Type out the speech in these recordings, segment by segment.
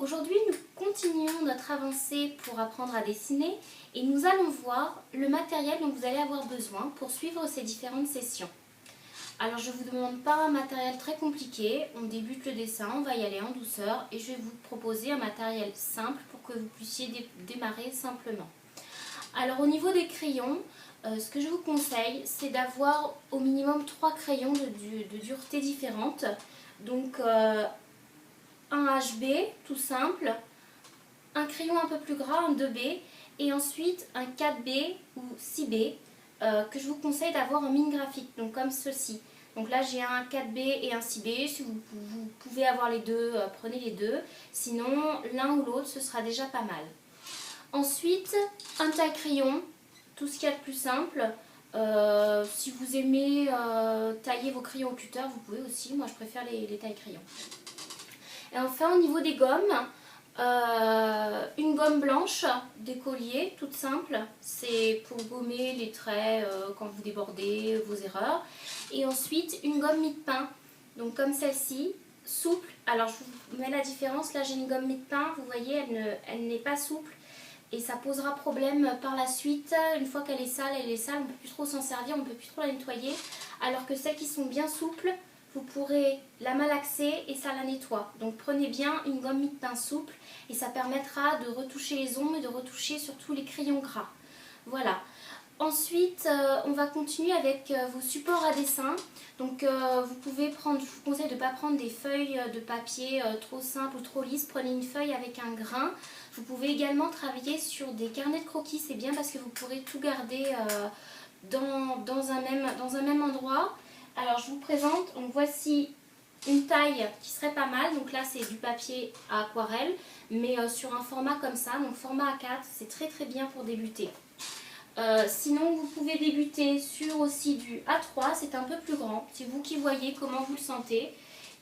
Aujourd'hui, nous continuons notre avancée pour apprendre à dessiner et nous allons voir le matériel dont vous allez avoir besoin pour suivre ces différentes sessions. Alors je ne vous demande pas un matériel très compliqué, on débute le dessin, on va y aller en douceur et je vais vous proposer un matériel simple pour que vous puissiez démarrer simplement. Alors au niveau des crayons, ce que je vous conseille, c'est d'avoir au minimum 3 crayons de dureté différente. Donc un HB tout simple, un crayon un peu plus gras, un 2B, et ensuite un 4B ou 6B que je vous conseille d'avoir en mine graphique, donc comme ceci. Donc là j'ai un 4B et un 6B, si vous pouvez avoir les deux, prenez les deux, sinon l'un ou l'autre ce sera déjà pas mal. Ensuite un taille-crayon, tout ce qu'il y a de plus simple. Si vous aimez tailler vos crayons au cutter, vous pouvez aussi, moi je préfère les taille-crayons. Et enfin au niveau des gommes, une gomme blanche d'écolier, toute simple, c'est pour gommer les traits quand vous débordez, vos erreurs. Et ensuite une gomme mie-de-pain, donc comme celle-ci, souple. Alors je vous mets la différence, là j'ai une gomme mie-de-pain, vous voyez elle n'est pas souple et ça posera problème par la suite. Une fois qu'elle est sale, on ne peut plus trop s'en servir, on ne peut plus trop la nettoyer. Alors que celles qui sont bien souples, vous pourrez la malaxer et ça la nettoie. Donc prenez bien une gomme mie-de-pain souple et ça permettra de retoucher les ombres et de retoucher surtout les crayons gras. Voilà. Ensuite, on va continuer avec vos supports à dessin. Donc vous pouvez prendre, je vous conseille de ne pas prendre des feuilles de papier trop simples ou trop lisses. Prenez une feuille avec un grain. Vous pouvez également travailler sur des carnets de croquis, c'est bien parce que vous pourrez tout garder dans un même endroit. Alors je vous présente, donc voici une taille qui serait pas mal, donc là c'est du papier à aquarelle, mais sur un format comme ça, donc format A4, c'est très très bien pour débuter. Sinon vous pouvez débuter sur aussi du A3, c'est un peu plus grand, c'est vous qui voyez comment vous le sentez.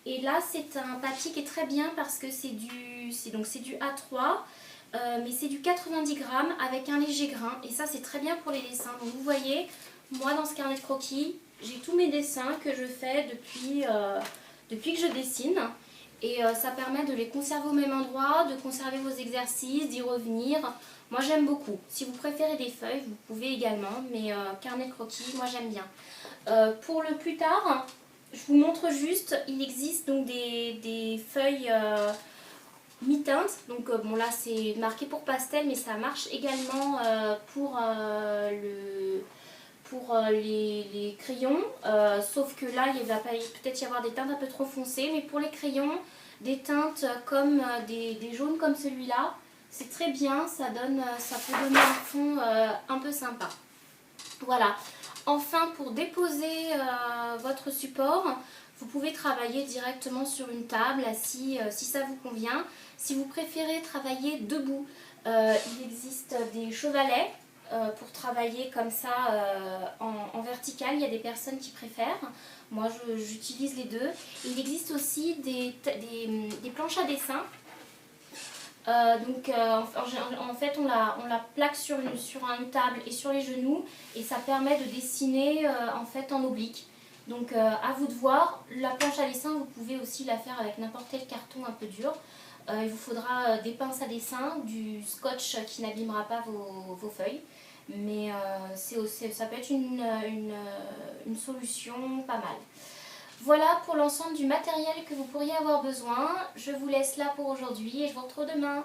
Et là c'est un papier qui est très bien parce que c'est du A3, mais c'est du 90 grammes avec un léger grain, et ça c'est très bien pour les dessins. Donc vous voyez, moi dans ce carnet de croquis, j'ai tous mes dessins que je fais depuis que je dessine. Et ça permet de les conserver au même endroit, de conserver vos exercices, d'y revenir. Moi j'aime beaucoup. Si vous préférez des feuilles, vous pouvez également, mais carnet de croquis, moi j'aime bien. Pour le plus tard, je vous montre juste, il existe donc des feuilles mi-teinte. Donc bon là c'est marqué pour pastel, mais ça marche également pour les crayons, sauf que là il va peut-être y avoir des teintes un peu trop foncées, mais pour les crayons, des teintes comme des jaunes comme celui-là, c'est très bien, ça peut donner un fond un peu sympa. Voilà. Enfin, pour déposer votre support, vous pouvez travailler directement sur une table, assis, si ça vous convient. Si vous préférez travailler debout, il existe des chevalets pour travailler comme ça en vertical. Il y a des personnes qui préfèrent. Moi, j'utilise les deux. Il existe aussi des planches à dessin. En fait on la plaque sur une table et sur les genoux, et ça permet de dessiner en fait en oblique. Donc à vous de voir. La planche à dessin, vous pouvez aussi la faire avec n'importe quel carton un peu dur. Il vous faudra des pinces à dessin, du scotch qui n'abîmera pas vos feuilles, mais ça peut être une solution pas mal. Voilà pour l'ensemble du matériel que vous pourriez avoir besoin. Je vous laisse là pour aujourd'hui et je vous retrouve demain.